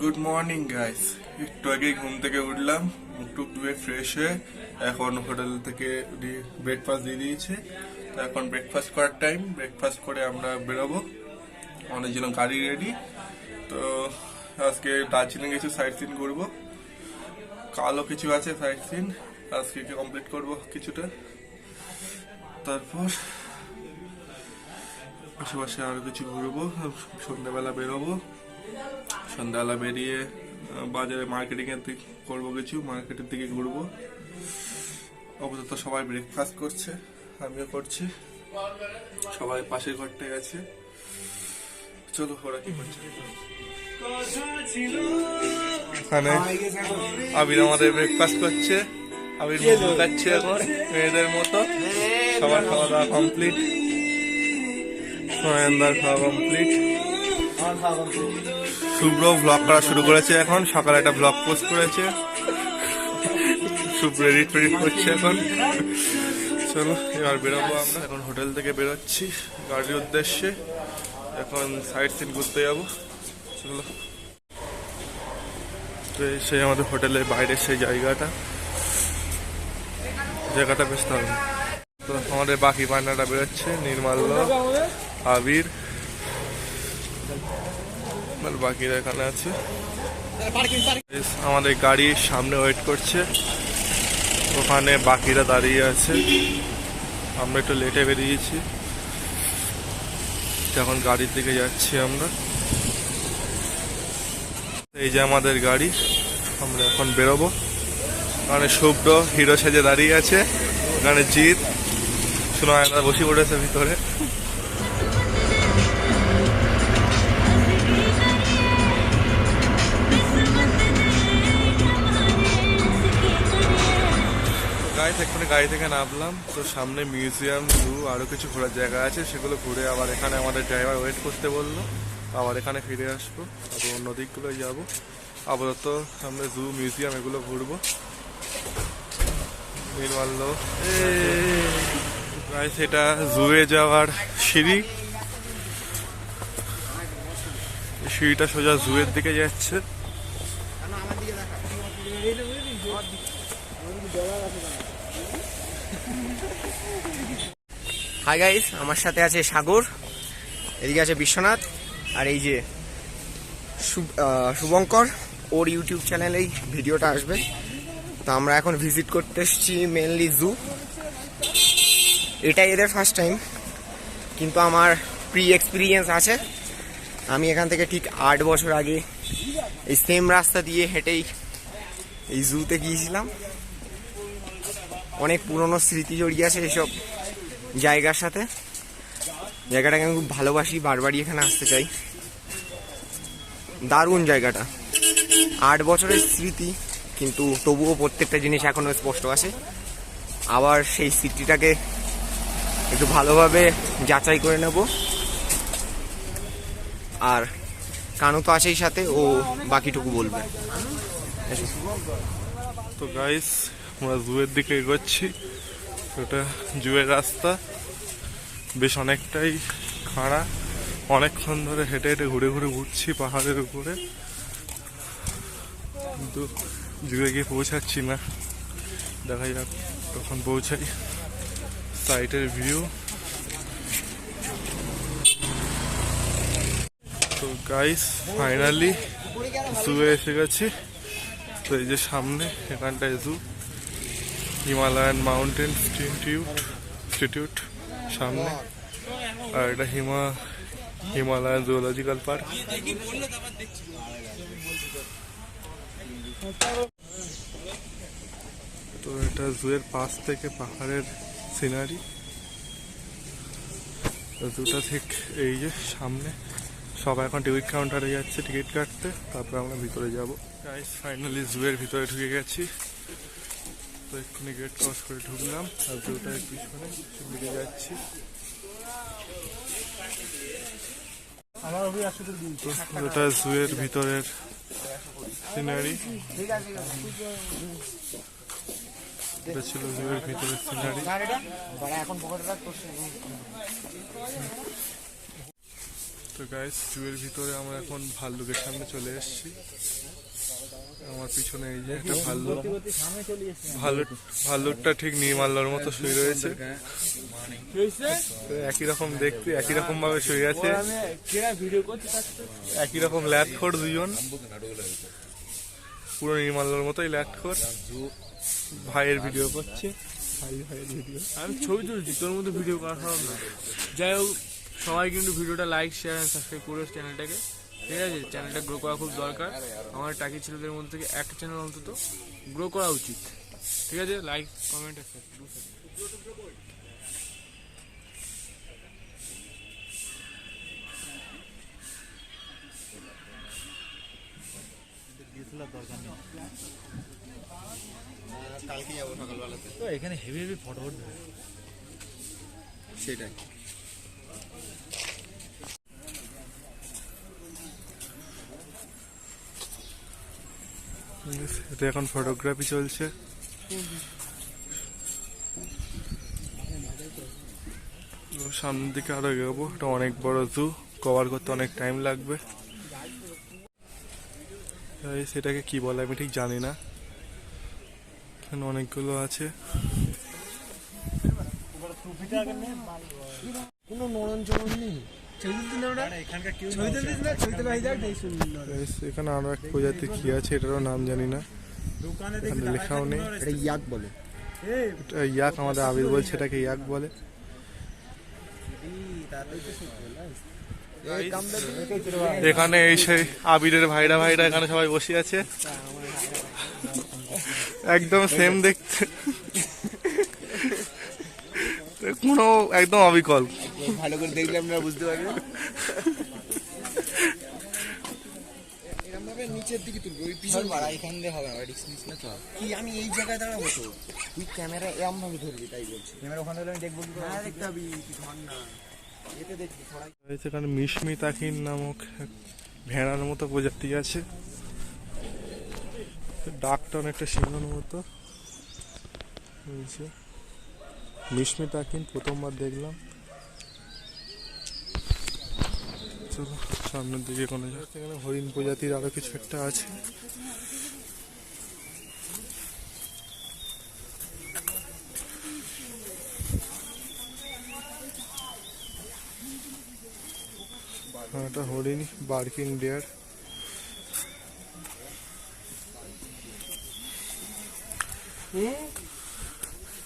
Good morning guys. একটু আগে ঘুম থেকে উঠলাম, মুখ টুক ধুয়ে ফ্রেশ হয়ে এখন হোটেল থেকে ব্রেকফাস্ট দিয়ে দিয়েছে। তো এখন ব্রেকফাস্ট করার টাইম। ব্রেকফাস্ট করে আমরা বেরোবো, আমাদের জন্য গাড়ি রেডি। তো আজকে দার্জিলিং কিছু সাইট সিন ঘুরবো, কালও কিছু আছে সাইট সিন, আজকে কমপ্লিট করবো কিছুটা। তারপর আশেপাশে আরো কিছু ঘুরবো, সন্ধ্যাবেলা বেরোবো। সন্ধ্যাবেলা বেরিয়ে বাজারে মার্কেটিং এর দিকে করবো, কিছু মার্কেটের দিকে ঘুরবো। আপাতত সবাই ব্রেকফাস্ট করছে, আমিও করছি, সবাই পাশের ঘরটায় আছে। চলো ওরা কি করছে। এখানে আবির আমাদের ব্রেকফাস্ট করছে, আবির মোমো খাচ্ছে এখন মেয়েদের মতো। সবার খাওয়া দাওয়া কমপ্লিট, সোয়েন্দার খাওয়া কমপ্লিট। শুভ্র ব্লগ করা শুরু করেছে এখন, সকালে একটা ব্লগ পোস্ট করেছে। শুভ্র এডিট ফেডিট করছে এখন। চলো এবার বেরোবো আমরা, এখন হোটেল থেকে বেরোচ্ছি গাড়ির উদ্দেশ্যে। এখন সাইট সিন ঘুরতে যাবো। চলো, তো সেই আমাদের হোটেলের বাইরের সেই জায়গাটা বেশ দারুণ। তো আমাদের বাকি পান্নাটা বেরোচ্ছে, নির্মাল্য, আবির, বাকিরা এখানে আছে। আমাদের গাড়ির সামনে ওয়েট করছে, ওখানে বাকিরা দাঁড়িয়ে আছে। আমরা একটু লেটে বেরিয়েছি, এখন গাড়ির দিকে যাচ্ছি আমরা। এই যে আমাদের গাড়ি, আমরা এখন বেরোবো। ওখানে শুভ্র হিরো সেজে দাঁড়িয়ে আছে, ওখানে জিৎ সুনয়না বসে পড়েছে ভিতরে। এক্ষুনি গাড়ি থেকে নামলাম। তো সামনে মিউজিয়াম, জু, আরো কিছু ঘোরার জায়গা আছে, সেগুলো ঘুরে আবার এখানে আমাদের ড্রাইভার ওয়েট করতে বললো, আবার এখানে ফিরে আসবো, আবার অন্য দিকগুলো যাবো। আপাতত আমরা জু, মিউজিয়াম এগুলো ঘুরবো। এটা জুয়ে যাওয়ার সিঁড়ি, সিঁড়িটা সোজা জুয়ের দিকে যাচ্ছে। হাই গাইস, আমার সাথে আছে সাগর, এদিকে আছে বিশ্বনাথ, আর এই যে শুভঙ্কর, ওর ইউটিউব চ্যানেলেই ভিডিওটা আসবে। তো আমরা এখন ভিজিট করতে এসেছি মেনলি জু। এটাই এদের ফার্স্ট টাইম, কিন্তু আমার প্রি এক্সপিরিয়েন্স আছে। আমি এখান থেকে ঠিক 8 বছর আগে এই সেম রাস্তা দিয়ে হেঁটেই এই জুতে গিয়েছিলাম। অনেক পুরনো স্মৃতি জড়িয়ে আছে এইসব জায়গার সাথে। জায়গাটাকে আমি খুব ভালোবাসি, বারবারই এখানে আসতে চাই। দারুণ জায়গাটা, 8 বছরের স্মৃতি, কিন্তু তবুও প্রত্যেকটা জিনিস এখনো স্পষ্ট আছে। আবার সেই স্মৃতিটাকে একটু ভালোভাবে যাচাই করে নেব। আর কানু তো আছেই সাথে, ও বাকিটুকু বলবে। তো গাইস, আমরা জুয়ের দিকে এগোচ্ছি। ওটা জুয়ের রাস্তা, বেশ অনেকটাই খাড়া। অনেকক্ষণ ধরে হেঁটে হেঁটে ঘুরে ঘুরে ঘুরছি পাহাড়ের উপরে, কিন্তু জুয়ে গিয়ে পৌঁছাচ্ছি না। দেখা যাক তখন পৌঁছাই। সাইটের ভিউ। তো গাইস, ফাইনালি জুয়ে এসে গেছি। তো এই যে সামনে এখানটায় জু, হিমালয়ান মাউন্টেন ইনস্টিটিউট সামনে, আর এটা হিমালয়ান জুওলজিক্যাল পার্ক। তো এটা জুয়ের পাশ থেকে পাহাড়ের সিনারি। জুটা ঠিক এই যে সামনে। সবাই এখন টিকিট কাউন্টারে যাচ্ছে টিকিট কাটতে, তারপর আমরা ভিতরে যাব। গাইস, ফাইনালি জুয়ের ভিতরে ঢুকে গেছি। তো এক্ষুনি গেট ক্রস করে ঢুকলাম, আর জুটার পিছনে দিকে যাচ্ছি। এটা জুয়ের ভিতরের সিনারি, এটা ছিল জুয়ের ভিতরের সিনারি। তো গাইস জুয়ের ভিতরে আমরা এখন ভাল্লুকের সামনে চলে এসেছি। আমার পিছনে এই যে একটা ভাল্লুক, ভাল্লুকটা ঠিক নির্মাল্যর মতো শুয়ে রয়েছে, একই রকম দেখতে, একই রকম ভাবে শুয়ে আছে, একই রকম ল্যাটখোর দুজন, পুরো নির্মাল্যর মতোই ল্যাটখোর। ভাইয়ের ভিডিও করছে, ভাইয়ের ভিডিও, আমি ছবি তুলছি, তোর মতো ভিডিও করা সম্ভব না। যাই হোক, সবাই কিন্তু ভিডিওটা লাইক শেয়ার অ্যান্ড সাবস্ক্রাইব করে চ্যানেলটাকে, ঠিক আছে? চ্যানেলটা গ্রো করা খুব দরকার। আমার টাকি ছেলেদের মধ্যে থেকে একটা চ্যানেল অন্তত গ্রো করা উচিত, ঠিক আছে? লাইক কমেন্ট কালকে যাবো সকালবেলাতে, তো এখানে হেভি হেভি ফটো উঠবে। সেটাই। এটা এখন ফটোগ্রাফি চলছে। সামনের দিকে আরো এগোবো, এটা অনেক বড় জু, কভার করতে অনেক টাইম লাগবে। সেটাকে কি বলে আমি ঠিক জানি না, এখানে অনেকগুলো আছে। কোনো নরম চরম নেই। এখানে আরো এক প্রজাতি কি আছে, এটারও নাম জানি না, এখানে লেখাও নেই। এটা ইয়াক বলে, এটা ইয়াক, আমাদের আবির বলছে এটাকে ইয়াক বলে। এখানে এই সেই আবিরের ভাইরা ভাইরা এখানে সবাই বসে আছে, একদম সেম দেখতে, কোনো একদম অবিকল। ভালো করে দেখলে আমরা বুঝতে পারবো। নিচের দিকে তুলবো, ওই পিছন মারা, এখান দিয়ে হবে না, রিস্ক নিস না তো। কি আমি এই জায়গায় দাঁড়াবো তো, তুই ক্যামেরা এরম ভাবে ধরবি, তাই বলছি। ক্যামেরা ওখানে আমি দেখবো, হ্যাঁ দেখতে হবে, ধর না এতে দেখবি থোড়া। এখানে মিশমি তাকিন নামক এক ভেড়ার মতো প্রজাতি আছে, ডাকটা অনেকটা সিংহের মতো। মিশমি তাকিন প্রথমবার দেখলাম। চলো সামনের দিকে কোনো যাচ্ছে, এখানে হরিণ প্রজাতির আরো কিছু একটা আছে। এটা হরিণ, বার্কিং ডিয়ার।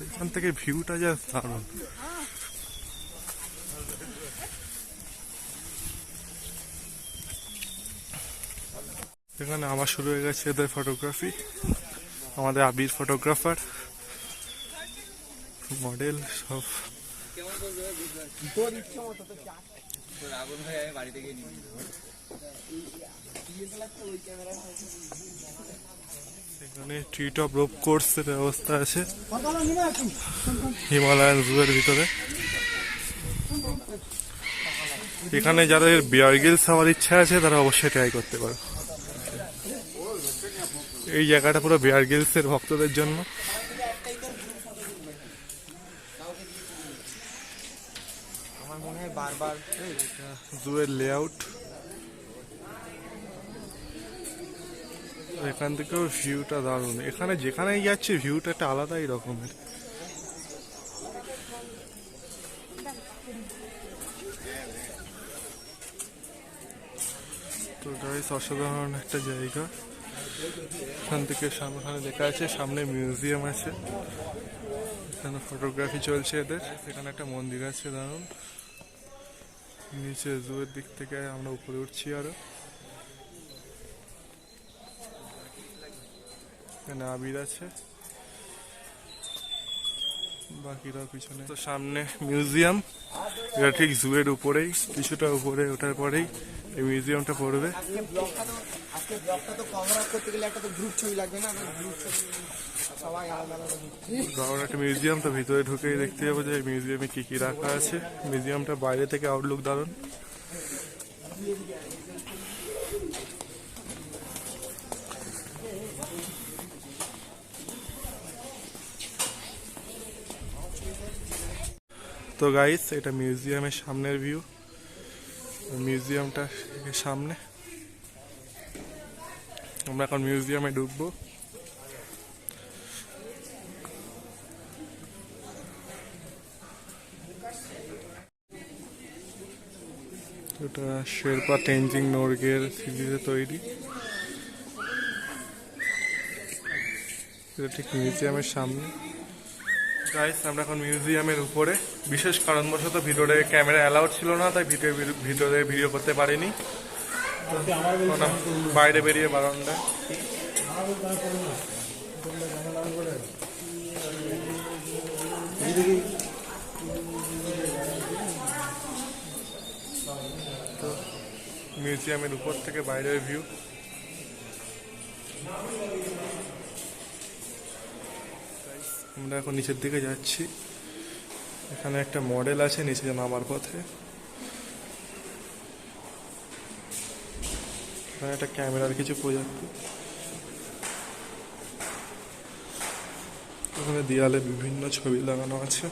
এখান থেকে ভিউটা যা দারুণ। এখানে আমার শুরু হয়ে গেছে এদের ফটোগ্রাফি, আমাদের আবির ফটোগ্রাফার, মডেল সব। এখানে ট্রি টপ রোপ কোর্সের ব্যবস্থা আছে হিমালয়ান জুয়ের ভিতরে। এখানে যাদের বিয়ার গ্রিলস হওয়ার ইচ্ছা আছে তারা অবশ্যই ট্রাই করতে পারে। এই জায়গাটা পুরো বিয়ার গ্রিলস এর ভক্তদের জন্য। আমার মনে হয় বারবার জুয়ের লেআউট, এখান থেকেও ভিউটা দারুণ। এখানে যেখানেই যাচ্ছে ভিউটা একটা আলাদাই রকমের। তো গাইস অসাধারণ একটা জায়গা। এখান থেকে সামনে লেখা আছে সামনে মিউজিয়াম আছে, এখানে ফটোগ্রাফি চলছে এদের। এখানে একটা মন্দির আছে দারুণ। নিচে জুয়ের দিক থেকে আমরা উপরে উঠছি আরো। এখানে আবির আছে, বাকিরা পিছনে। তো সামনে মিউজিয়াম, এটা ঠিক জুয়ের উপরেই, কিছুটা উপরে ওঠার পরেই এই মিউজিয়ামটা পড়বে। আজকে ব্লগটা তো কভার আপ করতে গেলে একটা তো গ্রুপ ছবি লাগবে না, গ্রুপ ছবি সবাই আলাদা আলাদা। একটা মিউজিয়াম, তো ভিতরে ঢুকেই দেখতে যাবো যে মিউজিয়ামে কি কি রাখা আছে। মিউজিয়ামটা বাইরে থেকে আউটলুক দারুণ। তো গাইস এটা মিউজিয়ামের সামনের ভিউ, মিউজিয়ামটা সামনে। আমরা এখন মিউজিয়ামে ঢুকবো। এটা শেরপা তেনজিং নোরগের স্মৃতিতে তৈরি। এটা ঠিক মিউজিয়ামের সামনে। গাইস, আমরা এখন মিউজিয়ামের উপরে। বিশেষ কারণবশত ভিতরে ক্যামেরা অ্যালাউড ছিল না, তাই ভিতরে ভিডিও করতে পারিনি। বাইরে বেরিয়ে বারান্দা। মিউজিয়ামের উপর থেকে বাইরের ভিউ। আমরা এখন নিচের দিকে যাচ্ছি। এখানে একটা মডেল আছে নিচে নামার পথে। এখানে একটা ক্যামেরার কিছু প্রজেক্ট। এখানে দেয়ালে বিভিন্ন ছবি লাগানো আছে।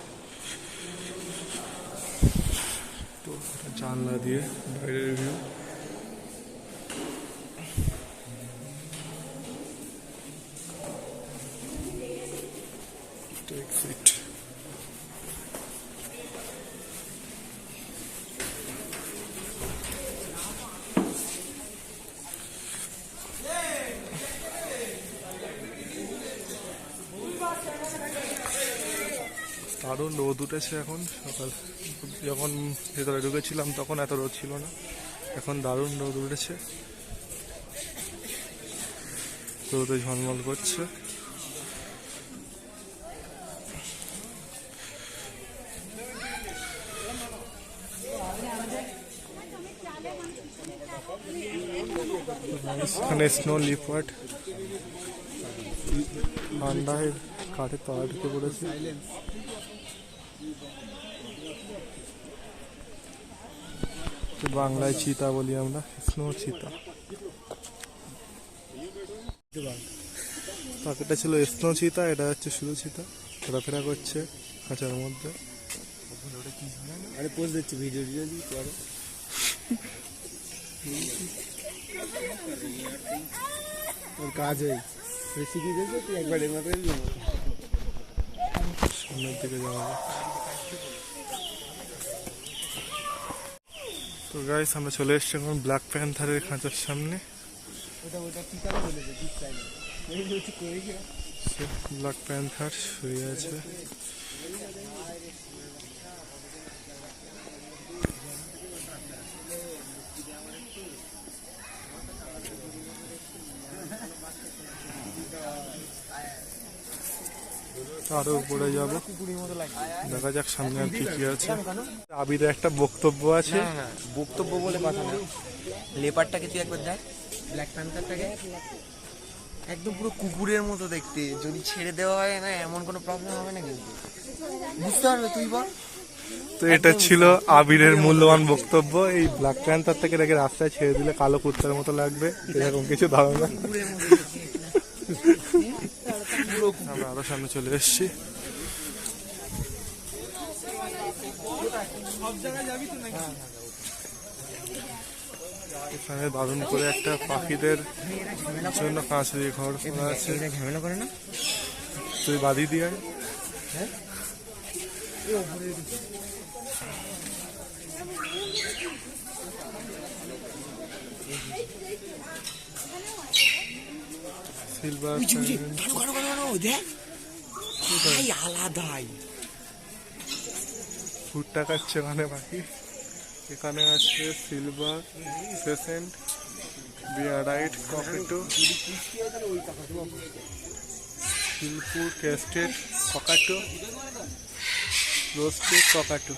তো জানলা দিয়ে বাইরের ভিউ। Take it. দারুণ রোদ উঠেছে এখন। সকাল যখন ভেতরে ঢুকেছিলাম তখন এত রোদ ছিল না, এখন দারুণ রোদ উঠেছে। রোদে ঝলমল করছে। এখানে স্নো লিপার্ড ঠান্ডায় কাঠে তলা ঢুকে পড়েছে। বাংলায় চিতা বলি আমরা, স্নো চিতা। পাখিটা ছিল স্নো চিতা, এটা হচ্ছে শুধু চিতা। ঘোরাফেরা করছে খাঁচার মধ্যে। পোজ দিচ্ছি ভিডিও করে। ওর কাজ হয় শিখিয়ে দিয়েছে, তুই একবার এর মাথায় সামনের দিকে যাওয়া যায়। তো গাইস, আমরা চলে এসেছি এখন ব্ল্যাক প্যান্থারের খাঁচার সামনে। ব্ল্যাক প্যান্থার শুয়ে আছে। আরো উপরে যাবো, দেখা যাক সামনে আর কি কি আছে। আবিরের একটা বক্তব্য আছে। বক্তব্য বলে কথা না, লেপারটাকে তুই একবার দেখ, ব্ল্যাক প্যান্থারটাকে একদম পুরো কুকুরের মতো দেখতে। যদি ছেড়ে দেওয়া হয় না, এমন কোনো প্রবলেম হবে না, কিন্তু বুঝতে পারবে তুই বল। তো এটা ছিল আবিরের মূল্যবান বক্তব্য। এই ব্ল্যাক প্যান্থার থেকে রেখে রাস্তায় ছেড়ে দিলে কালো কুত্তার মতো লাগবে, এরকম কিছু ধারণা। আমরা আরো সামনে চলে এসেছি। এখানে দারুণ করে একটা পাখিদের জন্য কাঁচের ঘর করা আছে। ঝামেলা করে না, তুই বাদি দিয়ে সিলভার আলাদাই ভুট্টা কাটছে ওখানে পাখি। এখানে আছে সিলভার ফেসেন্ট, বিয়ারাইট, ককেটো, শিলপুর ক্যাস্টেড ককাটো, রোস্টেড ককাটো।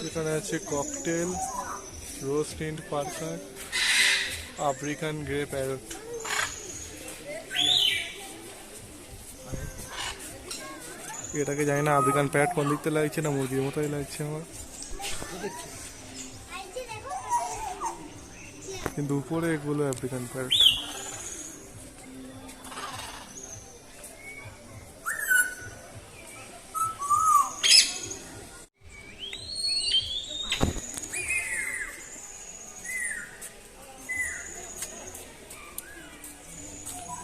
এখানে আছে cocktail, roast ইন্ড Parker, African grey parrot. এটাকে জানি না আফ্রিকান প্যারট কোন দিকতে লাগছে, না মুরগির মতোই লাগছে আমার। কিন্তু উপরে এগুলো আফ্রিকান প্যারট।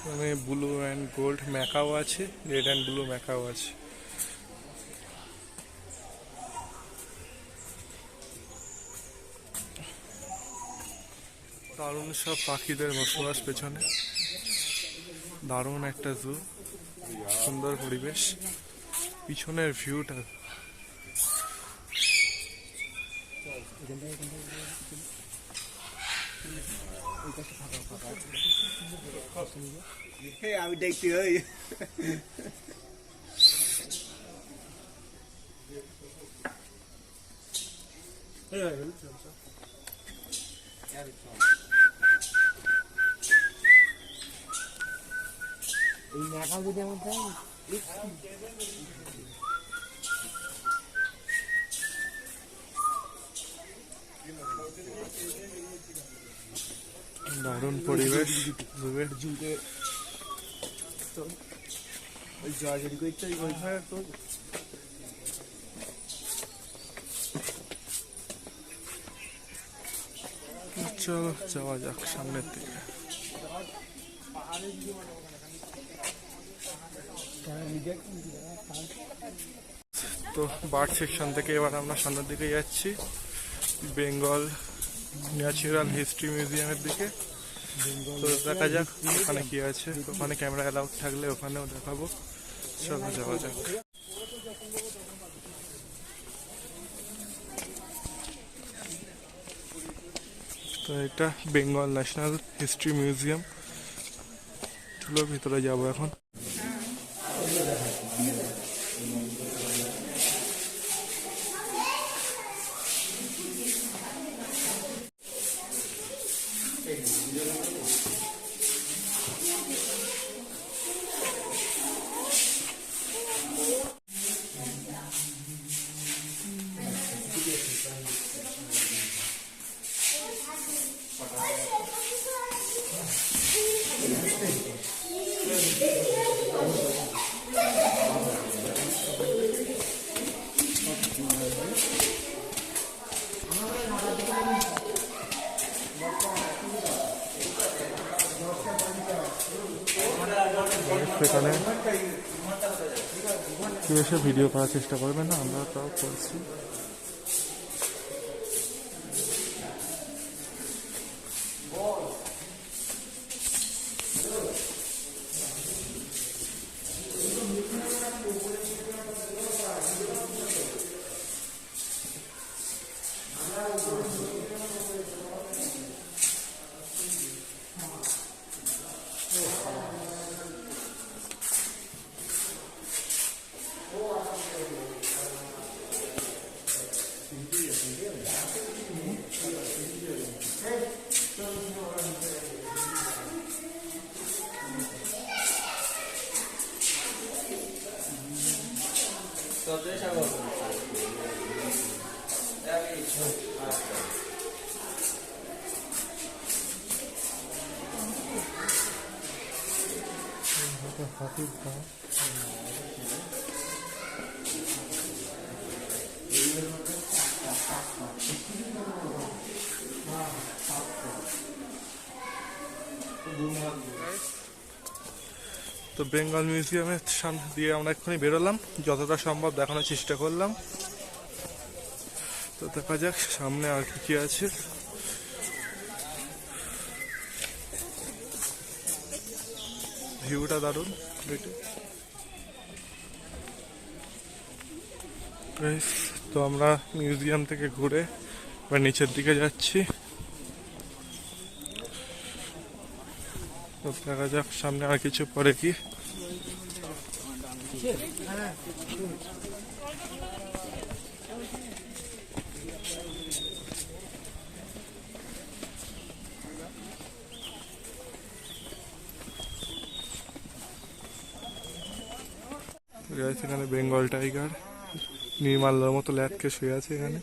মানে ব্লু অ্যান্ড গোল্ড ম্যাকাও আছে, রেড অ্যান্ড ব্লু ম্যাকাও আছে। দারুণ সব পাখিদের বসবাস পেছনে, দারুণ একটা জু, সুন্দর পরিবেশ, পিছনের ভিউটা আমি দেখতে হই। এই ম্যাকাও যদি আমার দারুণ পরিবেশ। জুতে ওই জর্জরি করতে ওইখানে তো চলো যাওয়া যাক সামনের দিকে। তো বার্ড সেকশন থেকে এবার আমরা সামনের দিকে যাচ্ছি বেঙ্গল ন্যাচারাল হিস্ট্রি মিউজিয়ামের দিকে। তো দেখা যাক ওখানে কি আছে, ওখানে ক্যামেরা অ্যালাউড থাকলে ওখানেও দেখাবো। চলো যাওয়া যাক। তো এটা বেঙ্গল ন্যাশনাল হিস্ট্রি মিউজিয়াম। চলো ভিতরে যাবো এখন। সেখানে কেউ এসে ভিডিও করার চেষ্টা করবে না, আমরা তাও করছি। হাতির দাঁত, তো বেঙ্গল মিউজিয়ামের সামনে দিয়ে আমরা এক্ষুনি বেরোলাম, যতটা সম্ভব দেখানোর চেষ্টা করলাম। তো দেখা যাক সামনে আর কি কি আছে। ভিউটা দারুণ। তো আমরা মিউজিয়াম থেকে ঘুরে এবার নিচের দিকে যাচ্ছি। তো দেখা যাক সামনে আর কিছু পরে কি। এখানে বেঙ্গল টাইগার নির্মাল্যর মতো ল্যাটকে শুয়ে আছে এখানে।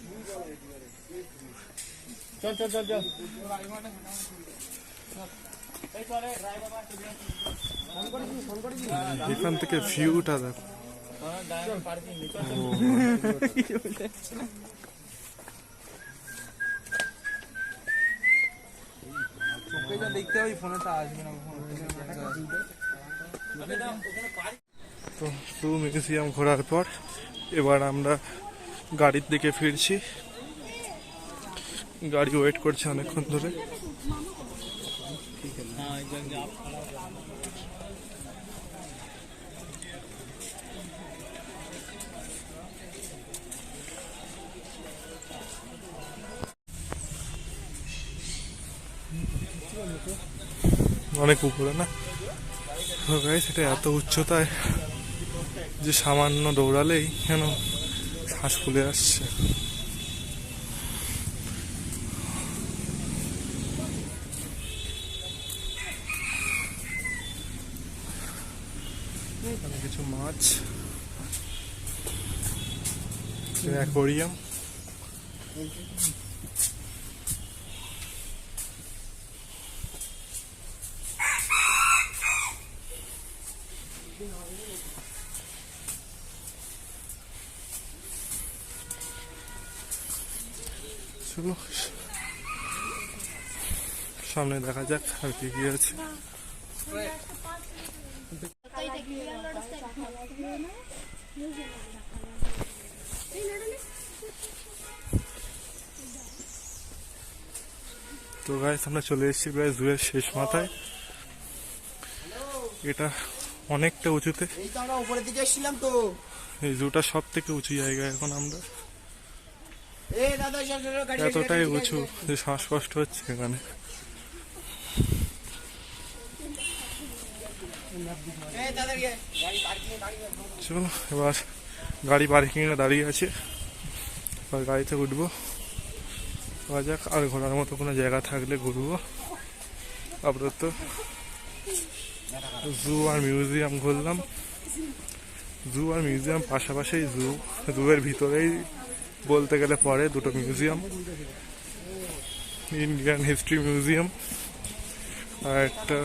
এখান থেকে ভিউটা দেখো। দেখতে হবে ফোনে তো আসবে না। তো জু মিউজিয়াম ঘোরার পর এবার আমরা গাড়ির দিকে ফিরছি। গাড়ি ওয়েট করছে অনেকক্ষণ ধরে। অনেক উপরে না সেটা এত উচ্চতায় যে সামান্য দৌড়ালেই কেন শ্বাস ফুলে আসছে। এখানে কিছু মাছ, অ্যাকোয়ারিয়াম। চলো সামনে দেখা যাক আর কি কি আছে। তো গাইস আমরা চলে এসেছি প্রায় জুয়ের শেষ মাথায়। এটা অনেকটা উঁচুতে, এই জুটা সব থেকে উঁচু জায়গা এখন আমরা। এতটাই উঁচু যে শ্বাসকষ্ট হচ্ছে এখানে। চলো এবার গাড়ি পার্কিং এ দাঁড়িয়ে আছে, এবার গাড়িতে উঠবো। যাক আর ঘোরার মতো কোনো জায়গা থাকলে ঘুরবো। আপাতত জু আর মিউজিয়াম ঘুরলাম। জু আর মিউজিয়াম পাশাপাশি, জু এর ভিতরেই বলতে গেলে পরে দুটো মিউজিয়াম, ইন্ডিয়ান হিস্ট্রি মিউজিয়াম আর একটা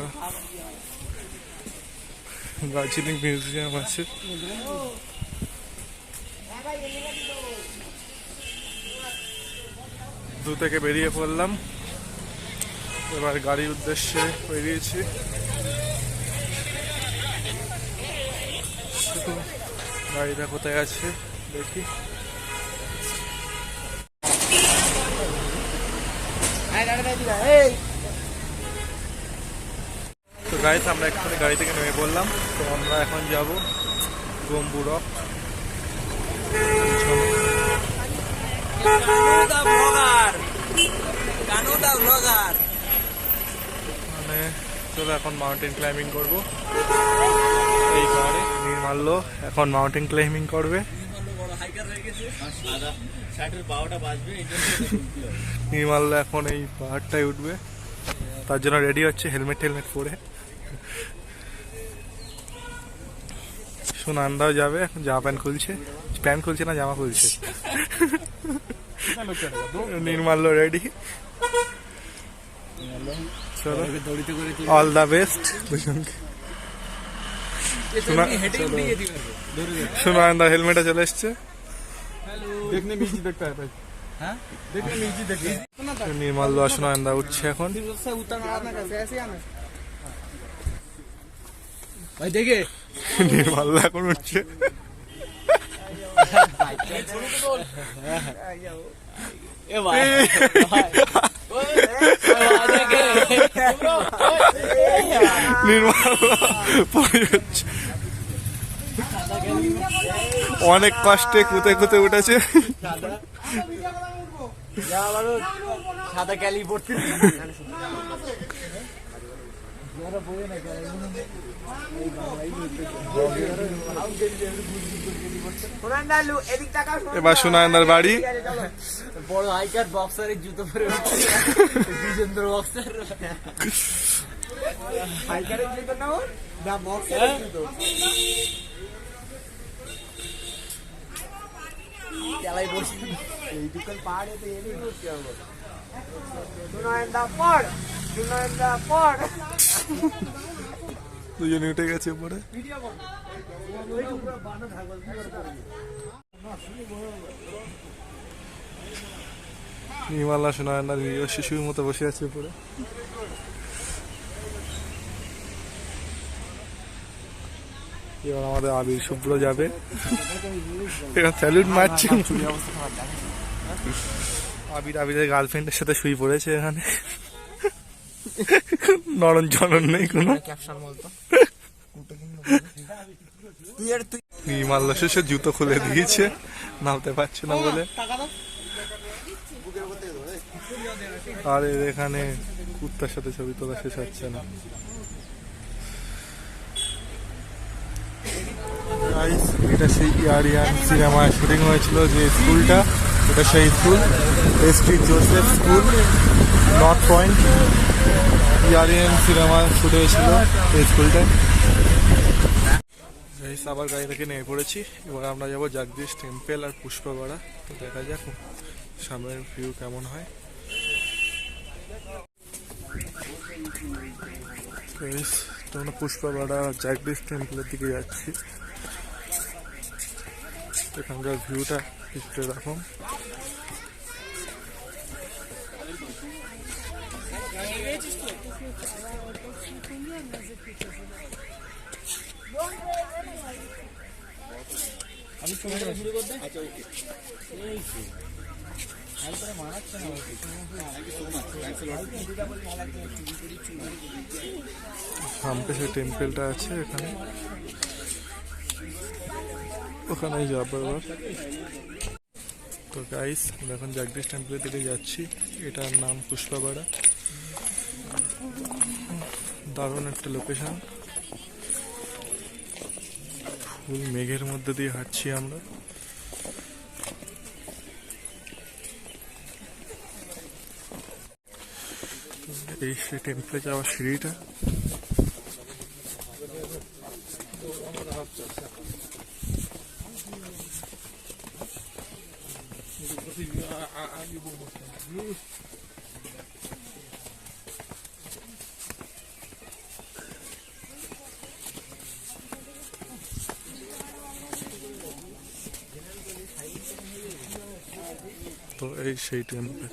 দার্জিলিং মিউজিয়াম আছে। জু থেকে বেরিয়ে পড়লাম, এবার গাড়ির উদ্দেশ্যে বেরিয়েছি। গাড়িটা কোথায় আছে দেখি। তো গাইস আমরা এক্ষুনি গাড়ি থেকে নেমে পড়লাম। তো আমরা এখন যাব গম্বু রক। মানে চলো এখন মাউন্টেন ক্লাইম্বিং করবো। এই গাড়ি নির্মাল্য এখন মাউন্টেন ক্লাইম্বিং করবে। নির্মাল্য এখন এই পাহাড়টায় উঠবে, তার জন্য রেডি হচ্ছে হেলমেট টেলমেট পরে। সুনন্দাও যাবে, এখন জামা প্যান্ট খুলছে না জামা খুলছে। নির্মাল্য রেডি। চলো অল দ্য বেস্ট। সুনন্দা হেলমেটে চলে এসছে। নির্মাল্য আর সুনন্দা উঠছে এখন। নির্মাল্য এখন উঠছে। অনেক কষ্টে কুতে কুতে উঠেছে। সাদা ক্যালি পড়তে এবার সুনন্দার বাড়ি। বড় হাইকার বক্সারের জুতো পরে বিজেন্দ্র বক্সার হাইকারের জুতো না, না বক্সারের জুতো। খেলাই বসি এই দোকান পাহাড়ে তো এনে দুজনে উঠে গেছে উপরে। নির্মালা সোনায়না দিদিও শিশুর মতো বসে আছে উপরে। এবার আমাদের আবির শুভ্র যাবে, এরা স্যালুট মারছে। আবিরের গার্লফ্রেন্ডের সাথে শুয়ে পড়েছে এখানে, নরম জনন নেই কোনো। নির্মাল্লা শেষে জুতো খুলে দিয়েছে, নামতে পারছে না বলে। আর এর এখানে কুত্তার সাথে ছবি তোলা শেষ হচ্ছে না। এটা সেই আরিয়ান সিনেমায় শুটিং হয়েছিল যে স্কুলটা, এটা সেই school, ST Joseph school, north point. Aryan cinema shoot হয়েছিল এই স্কুলটায়। আবার গাড়ি থেকে নেমে পড়েছি, এবার আমরা যাবো জগদীশ টেম্পল আর পুষ্পগড়া। তো দেখা যাক সামনের ভিউ কেমন হয়। তো আমরা পুষ্পগড়া জগদীশ টেম্পলের দিকে যাচ্ছি। এখানকার ভিউটা কিছুটা এরকম। সামনে সেই টেম্পলটা আছে, এখানে ওখানেই যাবো এবার। তো গাইস আমরা এখন জগদীশ টেম্পলের দিকে যাচ্ছি। এটার নাম পুষ্পগড়া। দারুণ একটা লোকেশন, ফুল মেঘের মধ্যে দিয়ে হাঁটছি আমরা। এই সে টেম্পলে যাওয়ার সিঁড়িটা। তো এই সেই টেম্পল।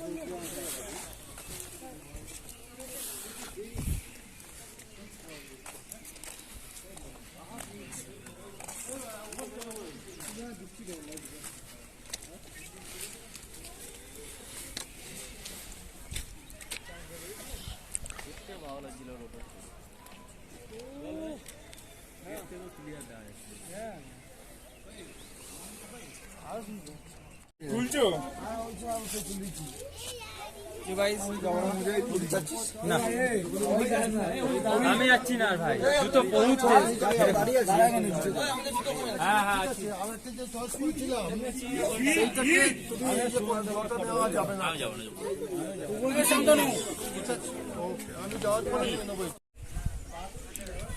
আমি যাচ্ছি না ভাই, জুতো বহুত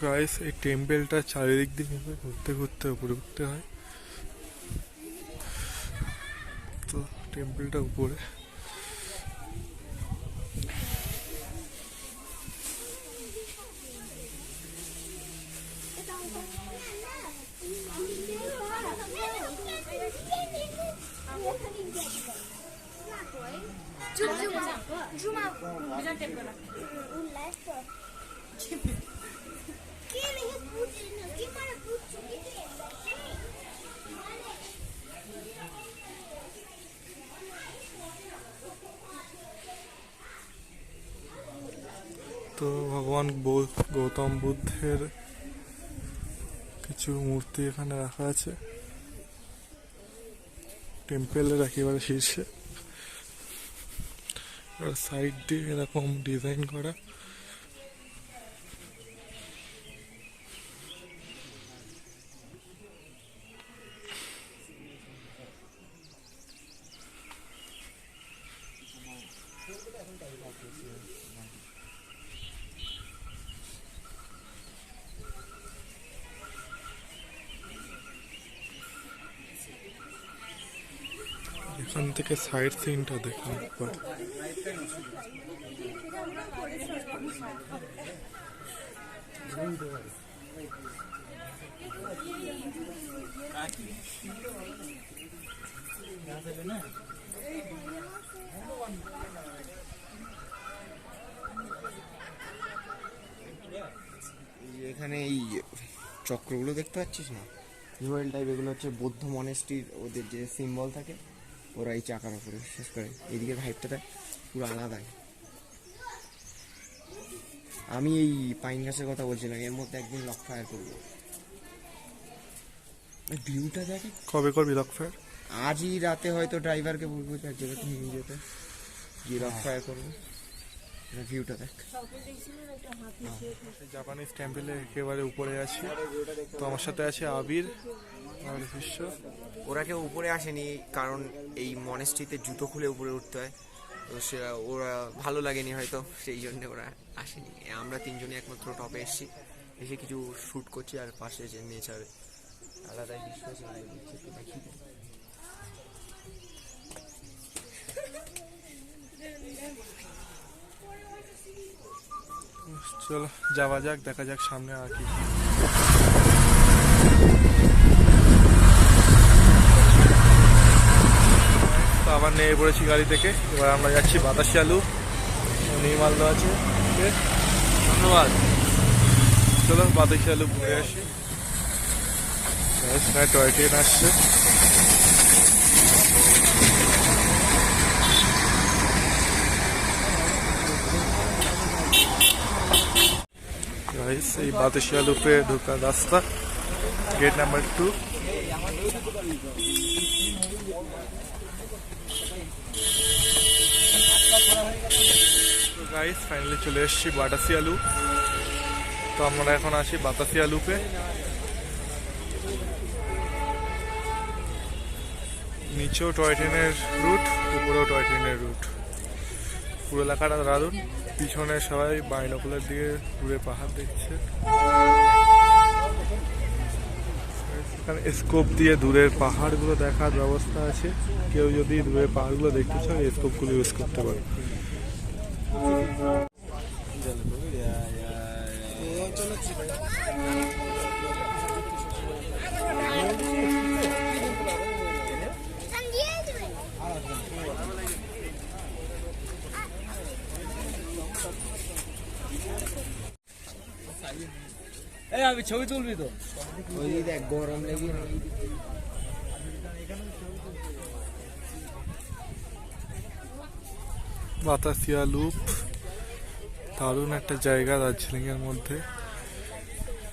গাইস এই টেম্পলটা চারিদিক দিয়ে ঘুরতে ঘুরতে উপরে উঠতে হয়। তো টেম্পলটা উপরে। তো ভগবান গৌতম বুদ্ধের কিছু মূর্তি এখানে রাখা আছে টেম্পলের একেবারে শীর্ষে। সাইড দিয়ে এরকম ডিজাইন করা। ওখান থেকে সাইড সিনটা দেখুন একবার। এখানে এই চক্রগুলো দেখতে পাচ্ছিস না, জুয়েল টাইপ, এগুলো হচ্ছে বৌদ্ধ মনেস্ট্রির ওদের যে সিম্বল থাকে, ওরা এই চাকার উপরে শেষ করে এইদিকে হাইটটা পুরো আলাদাই। আমি এই পাইন গাছের কথা বলছিলাম, এর মধ্যে একদিন লক ফায়ার করবো। ভিউটা দেখে। কবে করবি লক ফায়ার? আজই রাতে হয়তো ড্রাইভারকে বলবো যে এক জায়গাতে নিয়ে যেতে, গিয়ে লক ফায়ার করবো। ভিউটা দেখ। জাপানিজ টেম্পেলের একেবারে উপরে আছি, তো আমার সাথে আছে আবির আর শিষ্য। ওরা কেউ উপরে আসেনি, কারণ এই মনেস্ট্রিতে জুতো খুলে উপরে উঠতে হয়, তো সে ওরা ভালো লাগেনি হয়তো, সেই জন্য ওরা আসেনি। আমরা তিনজনই একমাত্র টপে এসেছি, এসে কিছু শ্যুট করছি, আর পাশে যে নেচার আলাদাই দৃশ্য আছে, দেখি। চলো যাওয়া যাক, দেখা যাক সামনে আর কি। তো আবার নেমে পড়েছি গাড়ি থেকে, এবার আমরা যাচ্ছি বাতাসিয়া লুপ, নির্মাল্য আছে। ধন্যবাদ। চলো বাতাসিয়া লুপ ঘুরে আসি। টয় ট্রেন আসছে। এই বাতাসিয়া লুপে ঢোকার রাস্তা, গেট নাম্বার 2। গাইস ফাইনালি চলে এসেছি বাতাসিয়া লুপ। তো আমরা এখন আছি বাতাসিয়া লুপে। নিচেও টয় ট্রেনের রুট, উপরেও টয় ট্রেনের রুট। পুরো এলাকাটা দারুণ। পিছনে সবাই বাইনোকুলার দিকে দূরে পাহাড় দেখছে। এখানে স্কোপ দিয়ে দূরের পাহাড়গুলো দেখার ব্যবস্থা আছে, কেউ যদি দূরের পাহাড়গুলো দেখতে চায় স্কোপগুলো ইউজ করতে পারে। আমি ছবি তুলবি তো? ওই দেখ গরম লেগে বাতাসিয়া লুপ দারুণ একটা জায়গা দার্জিলিং এর মধ্যে,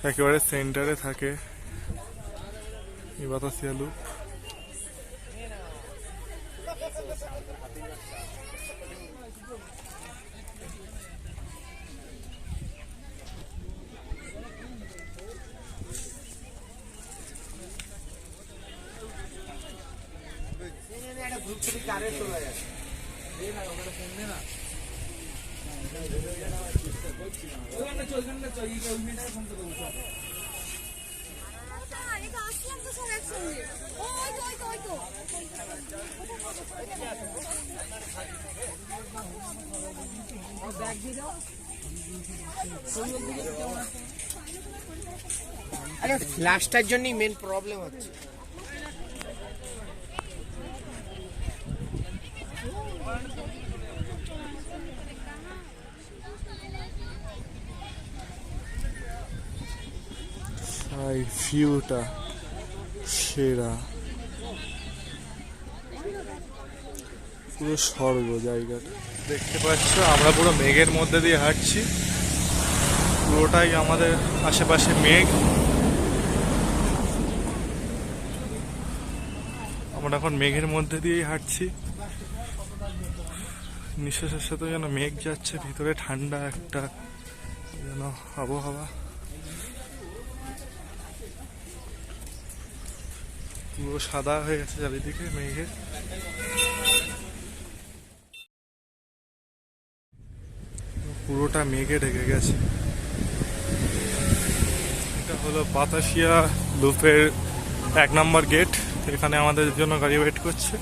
একেবারে সেন্টারে থাকে এই বাতাসিয়া লুপ। আরে ফ্ল্যাশটার জন্যই মেন প্রবলেম হচ্ছে। এই ভিউটা সেরা, পুরো স্বর্গ জায়গাটা। দেখতে পাচ্ছ আমরা পুরো মেঘের মধ্যে দিয়ে হাঁটছি, পুরোটাই আমাদের আশেপাশে মেঘ। আমরা এখন মেঘের মধ্যে দিয়েই হাঁটছি, নিঃশ্বাসের সাথে যেন মেঘ যাচ্ছে, ভিতরে ঠান্ডা একটা যেন আবহাওয়া। পুরো সাদা হয়ে গেছে চারিদিকে মেঘে। পুরোটা মেঘে ঢেকে গেছে। এটা হলো বাতাসিয়া লুপের 1 নম্বর গেট, এখানে আমাদের জন্য গাড়ি ওয়েট করছে।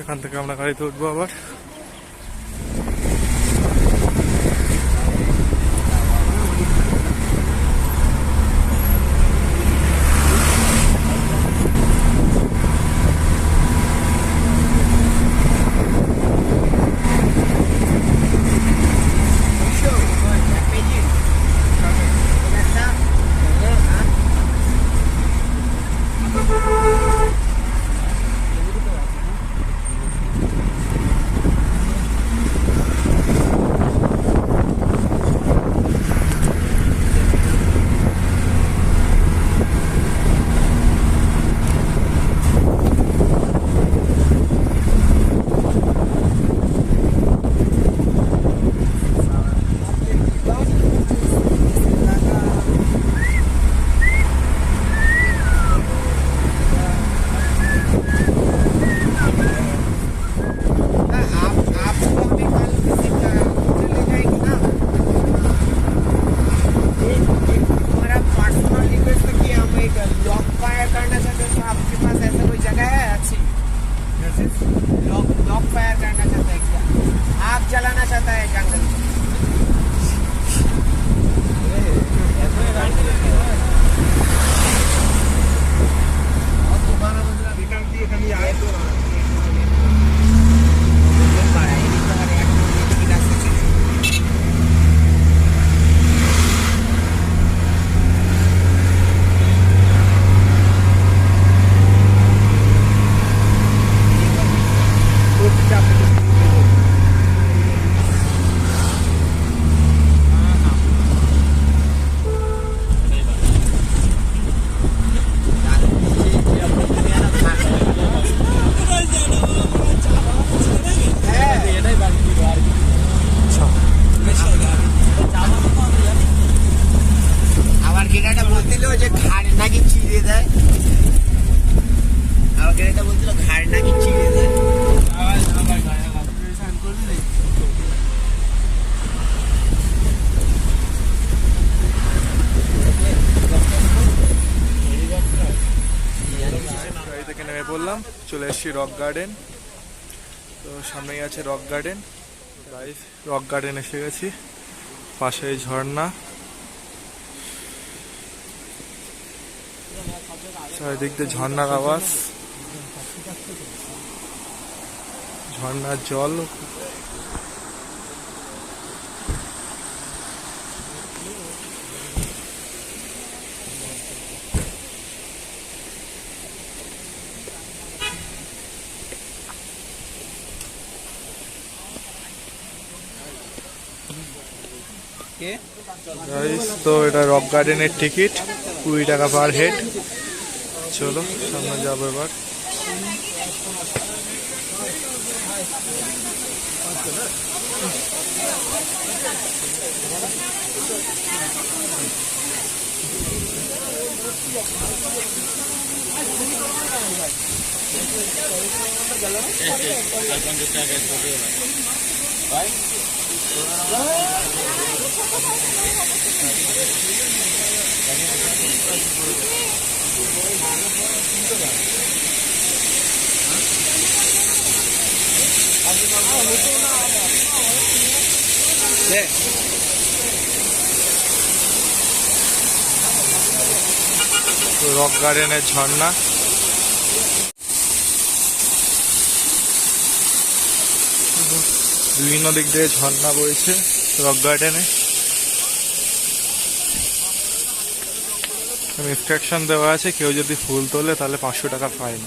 এখান থেকে আমরা গাড়িতে উঠবো আবার। বললাম চলে এসেছি রক গার্ডেন। তো সামনেই আছে rock garden. Guys rock garden এসে গেছি, পাশে ঝর্ণা, চারিদিক দিয়ে ঝর্ণার আওয়াজ, ঝর্ণার জল। তো এটা রক গার্ডেনের টিকিট 20 টাকা পার হেড। চলো সামনে যাবো এবার। রক গার্ডেনের ঝর্ণা, বিভিন্ন দিক দিয়ে ঝর্ণা বইছে রক গার্ডেনে। ইনস্ট্রাকশন দেওয়া আছে, কেউ যদি ফুল তোলে তাহলে 500 টাকা ফাইন।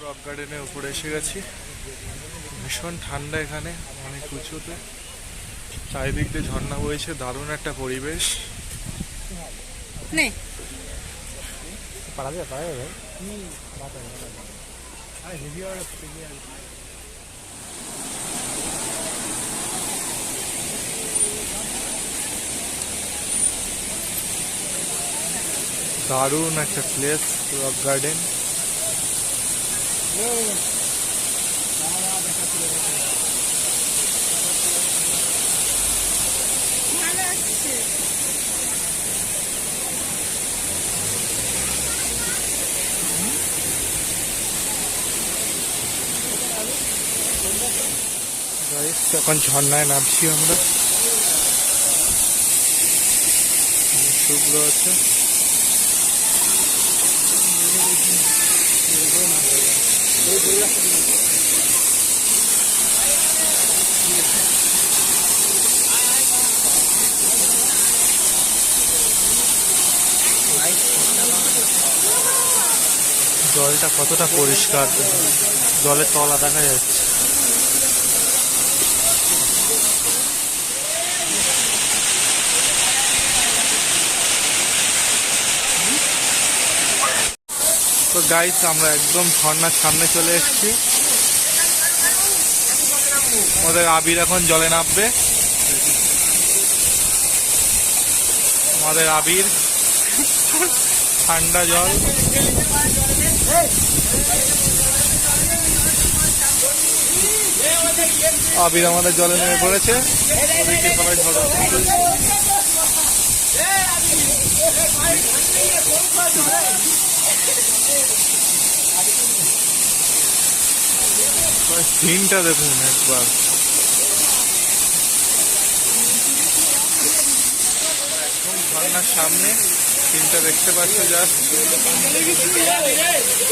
রক গার্ডেনের উপরে এসে গেছি, ভীষণ ঠান্ডা এখানে, অনেক উঁচুতে, চারিদিক দিয়ে ঝর্ণা বইছে, দারুণ একটা পরিবেশ। দারুণ একটা প্লেস রক গার্ডেন। এখন ঝর্ণায় নামছি আমরা। শুভ্র আছে, জলটা কতটা পরিষ্কার, জলের তলা দেখা যাচ্ছে। তো গাইস আমরা একদম ঝর্ণার সামনে চলে এসেছি। আমাদের আবির এখন জলে নামবে। আমাদের আবির ঠান্ডা জল। আবির আমাদের জলে নেমে পড়েছে। ওদিকে সবাই ঝড় সিনটা দেখুন একবার। একদম ঝর্ণার সামনে সিনটা দেখতে পাচ্ছ, জাস্ট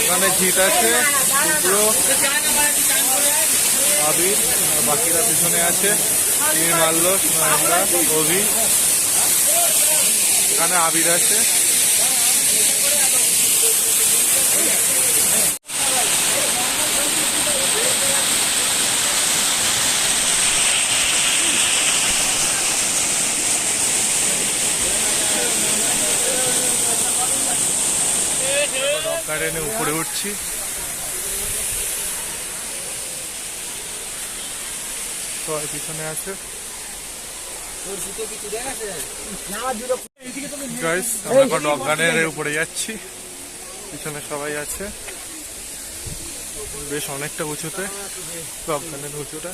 ওখানে জিত আছে, শুভ্র, আবির, আর বাকিরা পিছনে আছে, মাল্য, সোনান্দা, অভি, এখানে আবির আছে। রক গার্ডেনে উপরে উঠছি। সবাই পিছনে আছে। গাইস আমরা এখন রক গার্ডেনের উপরে যাচ্ছি, পিছনে সবাই আছে। বেশ অনেকটা উঁচুতে রক গার্ডেন, উঁচুটা।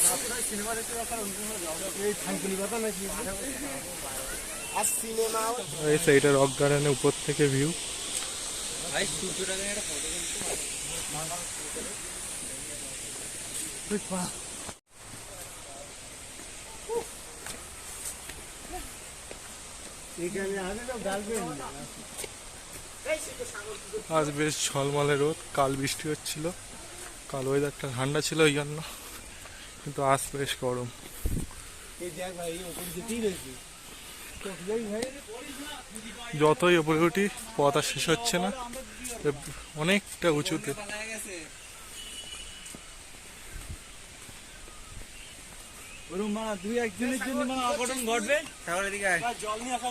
এইটা রক গার্ডেনের উপর থেকে ভিউ। আজ বেশ ঝলমলে রোদ, কাল বৃষ্টি হচ্ছিল, কাল ওয়েদারটা ঠান্ডা ছিল ওই জন্য, কিন্তু আজ বেশ গরম। যতই উপরে উঠি পথ আর শেষ হচ্ছে না, অনেকটা উঁচুতে। একদিনের জন্য অঘটন ঘটবে। জল নিয়ে আসা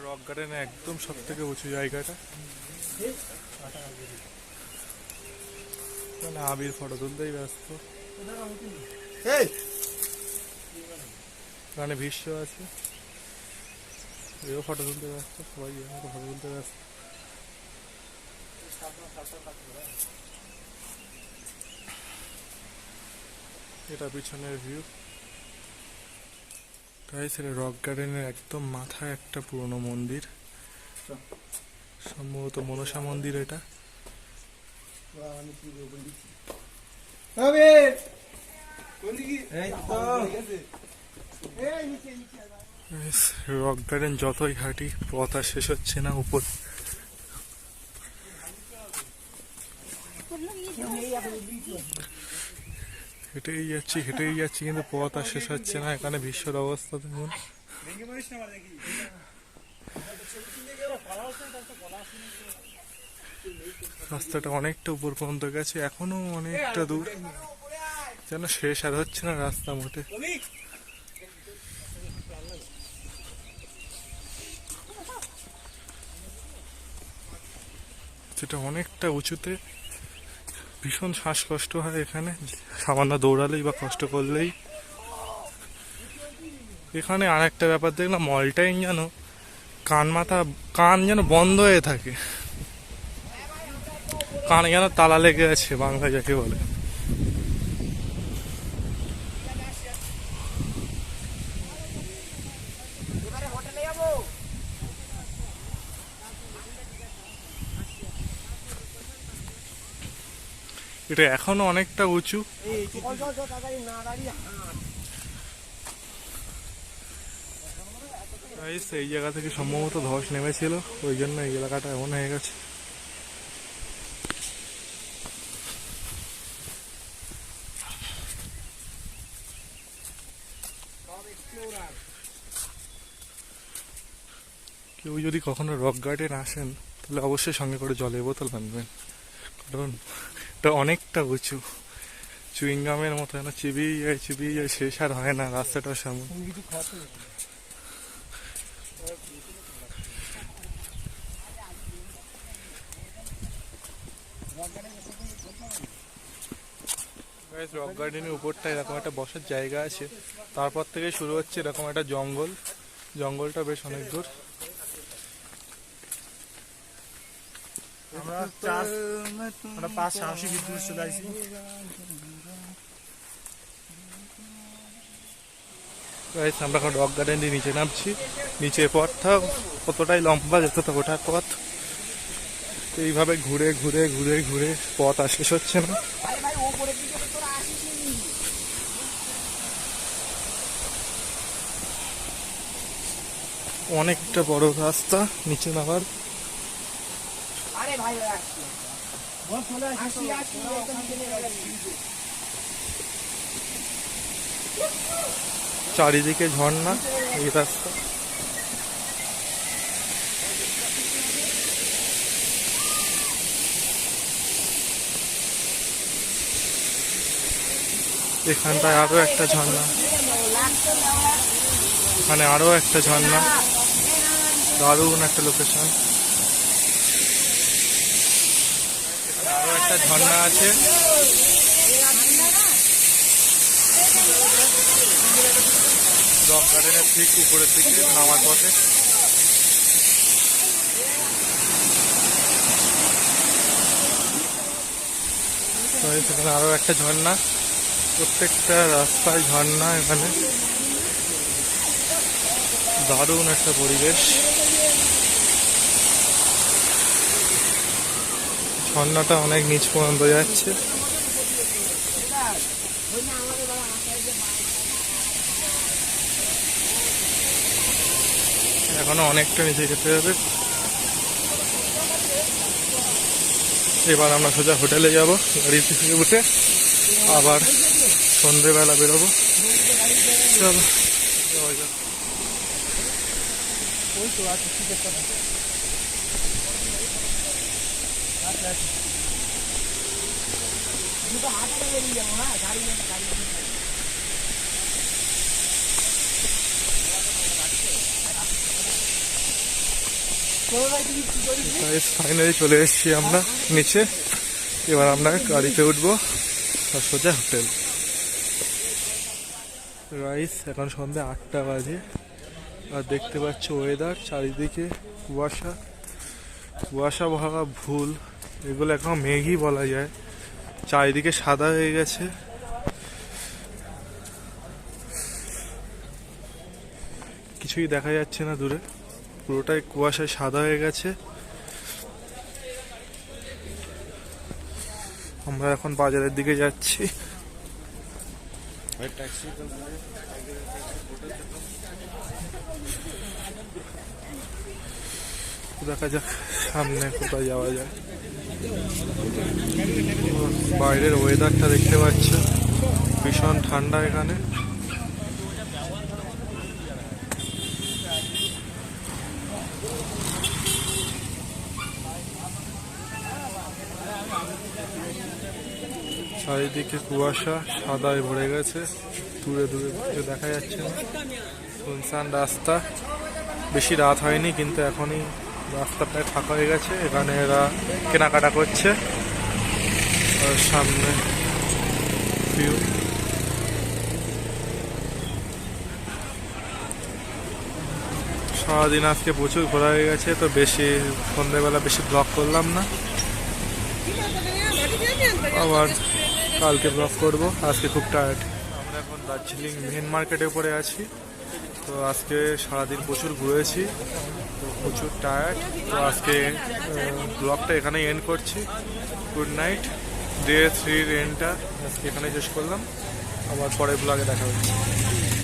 রক গার্ডেনে একদম সব থেকে উঁচু জায়গাটা। আবির ফটো তুলতেই ব্যস্ত, এখানে ভীষ্ম আছে, এও ফটো তুলতে ব্যস্ত, সবাই ফটো তুলতে ব্যস্ত। এটা পিছনের ভিউ। তাই সেটা রক গার্ডেনের একদম মাথায় একটা পুরনো মন্দির, সম্ভবত মনসা মন্দির এটা। রক গার্ডেন যতই হাঁটি পথ আর শেষ হচ্ছে না। উপর হেঁটেই যাচ্ছি কিন্তু পথ আর শেষ হচ্ছে না। এখানে বিশ্বের অবস্থা দেখুন। রাস্তাটা অনেকটা উপর পর্যন্ত গেছে, এখনো অনেকটা দূর। যেন শেষ আর হচ্ছে না রাস্তা মোটে। সেটা অনেকটা উঁচুতে, ভীষণ শ্বাসকষ্ট হয় এখানে, সামান্য দৌড়ালেই বা কষ্ট করলেই। এখানে আর একটা ব্যাপার দেখলাম, অলটাইম যেন কান যেন বন্ধ হয়ে থাকে, কানে যেন তালা লেগে আছে, বাংলা যাকে বলে। এটা এখনো অনেকটা উঁচু। এই জায়গা থেকে সম্ভবত ধস নেমেছিল, ওই জন্য এই এলাকাটা এমন হয়ে গেছে। কেউ যদি কখনো রক গার্ডেন আসেন তাহলে অবশ্যই সঙ্গে করে জলের বোতল আনবেন, কারণ এটা অনেকটা উঁচু, চুইংগামের মতো যেন চিবিয়ে যায়, শেষ আর হয় না রাস্তাটার সামনে। রক গার্ডেনের উপরটা এরকম একটা বসার জায়গা আছে, তারপর থেকে শুরু হচ্ছে এরকম একটা জঙ্গল। জঙ্গলটা বেশ অনেক দূর। আমরা 5 সাহসী বিদ্যুৎ চলে আসছি। আমরা এখন রক গার্ডেন দিয়ে নিচে নামছি। নিচের পথটা কতটাই লম্বা, যতটা ওঠার পথ। এইভাবে ঘুরে ঘুরে ঘুরে ঘুরে পথ আর শেষ হচ্ছে না। অনেকটা বড় রাস্তা নিচে নামার। চারিদিকে ঝর্ণা, এই রাস্তা। এখানটায় আরো একটা ঝর্ণা, এখানে আরো একটা ঝর্ণা, দারুণ একটা লোকেশন। আরো একটা ঝর্ণা আছে, রক গার্ডেনের ঠিক উপরের দিকে নামার পথে। সেখানে আরো একটা ঝর্ণা, প্রত্যেকটা রাস্তায় ঝর্ণা। এখানে দারুণ একটা পরিবেশ। ঝর্ণাটা অনেক নিচ পর্যন্ত যাচ্ছে। এখনো অনেকটা নিচে যেতে হবে। এবার আমরা সোজা হোটেলে যাব, গাড়ি থেকে উঠে আবার সন্ধ্যেবেলা বেরোবো। চলো যাওয়া যাক। ফাইনালি চলে এসেছি আমরা নিচে। এবার আমরা গাড়িতে উঠবো আর সোজা হোটেল। রাইস এখন সন্ধ্যে 8টা বাজে, আর দেখতে পাচ্ছ ওয়েদার চারিদিকে কুয়াশা, কুয়াশা বলা ভুল, এগুলো এখন মেঘই বলা যায়। চারিদিকে সাদা হয়ে গেছে। কিছুই দেখা যাচ্ছে না দূরে, পুরোটাই কুয়াশায় সাদা হয়ে গেছে। আমরা এখন বাজারের দিকে যাচ্ছি। দেখা যাক সামনে কোথায় যাওয়া যায়। বাইরের ওয়েদারটা দেখতে পাচ্ছ, ভীষণ ঠান্ডা এখানে। চারিদিকে কুয়াশা সাদায় ভরে গেছে, দূরে দূরে কেউ দেখা যাচ্ছে না। শুনশান রাস্তা, বেশি রাত হয়নি কিন্তু এখনই রাস্তা প্রায় ফাঁকা হয়ে গেছে। এখানে এরা কেনাকাটা করছে। আর সামনে ভিউ, সারাদিন আজকে প্রচুর ঘোরা হয়ে গেছে, তো বেশি সন্ধ্যেবেলা বেশি ব্লগ করলাম না, আবার কালকে ব্লগ করব। আজকে খুব টায়ার্ড। আমরা এখন দার্জিলিং মেন মার্কেটের উপরে আছি। তো আজকে সারাদিন প্রচুর ঘুরেছি, তো প্রচুর টায়ার্ড। তো আজকে ব্লগটা এখানেই এন্ড করছি। Good night. ডে 3 এন্ডটা আজকে এখানে শেষ করলাম। আবার পরের ব্লগে দেখা হচ্ছে।